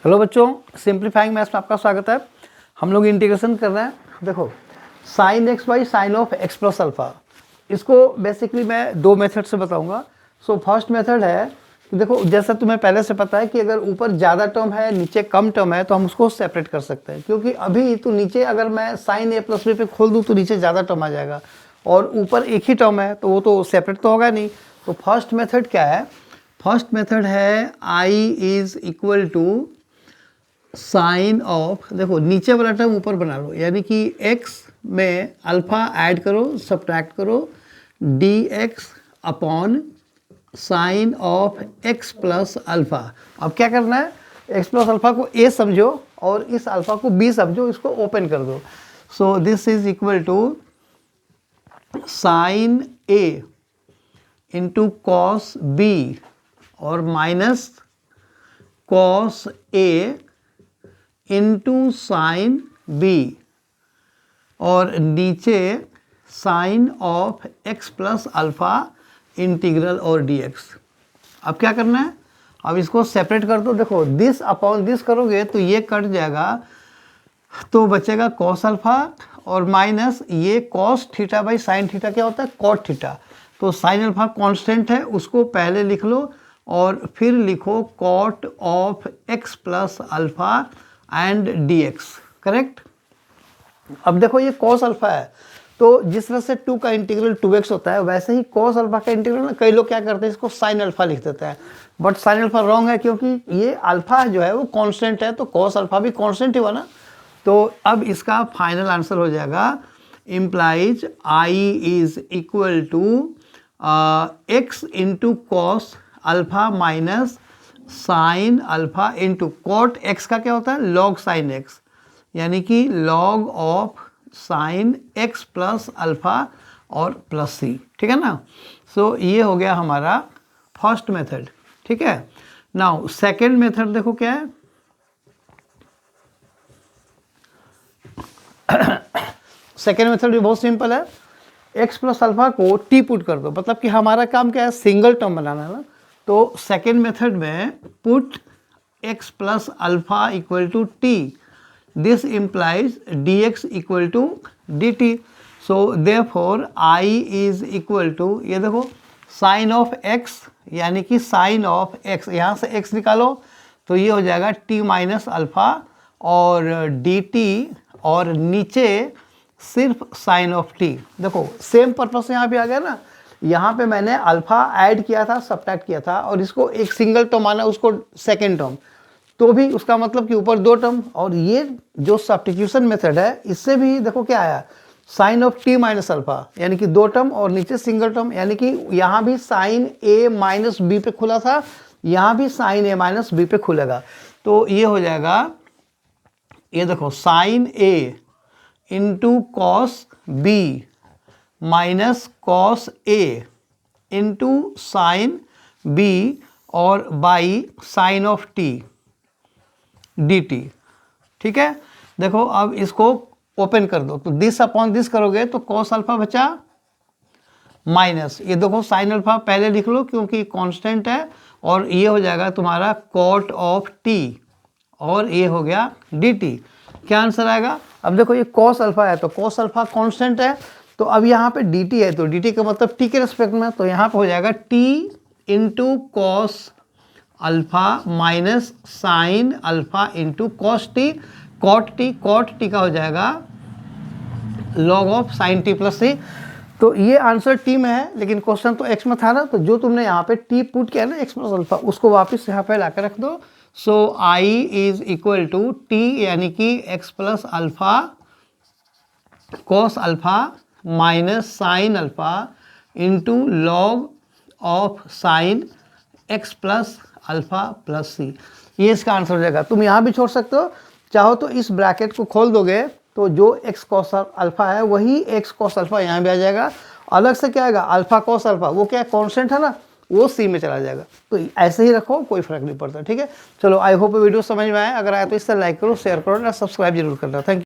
Hello बच्चों, simplifying maths में आपका स्वागत है। हम लोग इंटीग्रेशन कर रहे हैं। देखो sine x by sine of x plus alpha, इसको बेसिकली मैं दो मेथड से बताऊंगा। सो फर्स्ट मेथड है कि देखो, जैसा तुम्हें पहले से पता है कि अगर ऊपर ज़्यादा टर्म है नीचे कम टर्म है तो हम उसको सेपरेट कर सकते हैं, क्योंकि अभी तो नीचे अगर मैं साइन ए प्लस बी पे खोल दूँ तो नीचे ज़्यादा टर्म आ जाएगा और ऊपर एक ही टर्म है तो वो तो सेपरेट तो होगा नहीं। तो फर्स्ट मेथड क्या है? फर्स्ट मेथड है I is equal to sine of, देखो नीचे वाला टर्म ऊपर बना लो, यानी कि x में अल्फा ऐड करो, सब्ट्रैक्ट करो, dx upon sine of x plus alpha. अब क्या करना है, x प्लस अल्फा को a समझो और इस अल्फा को b समझो, इसको ओपन कर दो। So this is equal to sine a into cos b और minus cos a into sine B और नीचे sine of x plus alpha integral और dx। अब क्या करना है, अब इसको सेपरेट कर दो। देखो दिस अपॉन दिस करोगे तो ये कट जाएगा, तो बचेगा कॉस अल्फा और माइनस ये cos theta by sine theta क्या होता है, कॉट थीटा। तो साइन अल्फा कांस्टेंट है, उसको पहले लिख लो और फिर लिखो cot of x plus alpha and dx, correct. अब देखो ये cos अल्फा है, तो जिस तरह से 2 का इंटीग्रल 2x होता है वैसे ही cos अल्फा का इंटीग्रल ना, कई लोग क्या करते हैं इसको sin अल्फा लिख देते हैं, बट sin अल्फा रॉन्ग है, क्योंकि ये अल्फा जो है वो कांस्टेंट है, तो cos अल्फा भी कांस्टेंट ही हुआ ना। तो अब इसका फाइनल आंसर हो जाएगा implies i is equal to x into cos alpha minus sine alpha into cot x का क्या होता है, लॉग साइन एक्स, यानी कि log of sine x plus alpha और प्लस सी, ठीक है ना। सो ये हो गया हमारा फर्स्ट मेथड, ठीक है। नाउ सेकेंड मेथड देखो क्या है। सेकेंड मेथड भी बहुत सिंपल है, एक्स प्लस अल्फा को टी पुट कर दो, मतलब कि हमारा काम क्या है, सिंगल टर्म बनाना है ना। तो सेकेंड मेथड में put x plus alpha equal to t, this implies dx equal to dt। So therefore i is equal to, ये देखो साइन ऑफ x, यानी कि साइन ऑफ x, यहाँ से x निकालो तो ये हो जाएगा t माइनस अल्फा और dt, और नीचे सिर्फ साइन ऑफ t। देखो सेम पर्पस यहाँ भी आ गया ना, यहाँ पे मैंने अल्फा ऐड किया था, सब्ट्रैक्ट किया था, और इसको एक सिंगल टर्म आना उसको सेकेंड टर्म, तो भी उसका मतलब कि ऊपर दो टर्म। और ये जो सब्स्टिट्यूशन मेथड है इससे भी देखो क्या आया, sine of t minus alpha, यानी कि दो टर्म और नीचे सिंगल टर्म, यानी कि यहाँ भी साइन ए माइनस बी पे खुला था, यहाँ भी साइन ए माइनस बी पे खुलेगा। तो ये हो जाएगा, ये देखो sine A into cos B minus cos A into sine B और by sine of t d t, ठीक है। देखो अब इसको ओपन कर दो, तो दिस अपॉन दिस करोगे तो कॉस अल्फा बचा माइनस, ये देखो साइन अल्फा पहले लिख लो क्योंकि कांस्टेंट है, और ये हो जाएगा तुम्हारा कॉट ऑफ टी, और ये हो गया डी टी। क्या आंसर आएगा? अब देखो ये कॉस अल्फा है तो कॉस अल्फा कांस्टेंट है, तो अब यहाँ पे dt है तो dt का मतलब t के रेस्पेक्ट में, तो यहाँ पे हो जाएगा t into cos alpha minus sine alpha into cos t, cot t का हो जाएगा log of sine t plus c. तो ये आंसर t में है, लेकिन क्वेश्चन तो x में था ना, तो जो तुमने यहाँ पे t पुट किया ना x प्लस अल्फा, उसको वापस यहाँ पे लाकर रख दो। So i is equal to t, यानी कि x plus alpha cos alpha minus sine alpha into log of sine x plus alpha plus c, ये इसका आंसर हो जाएगा। तुम यहाँ भी छोड़ सकते हो, चाहो तो इस ब्रैकेट को खोल दोगे तो जो एक्स कॉस अल्फा है वही एक्स कॉस अल्फा यहाँ भी आ जाएगा। अलग से क्या आएगा, अल्फा कॉस अल्फा, वो क्या कांस्टेंट है ना, वो सी में चला जाएगा। तो ऐसे ही रखो, कोई फर्क नहीं पड़ता, ठीक है। चलो आई होप वीडियो समझ में आए, अगर आए तो इससे लाइक करो, शेयर करो और सब्सक्राइब जरूर करना। Thank you.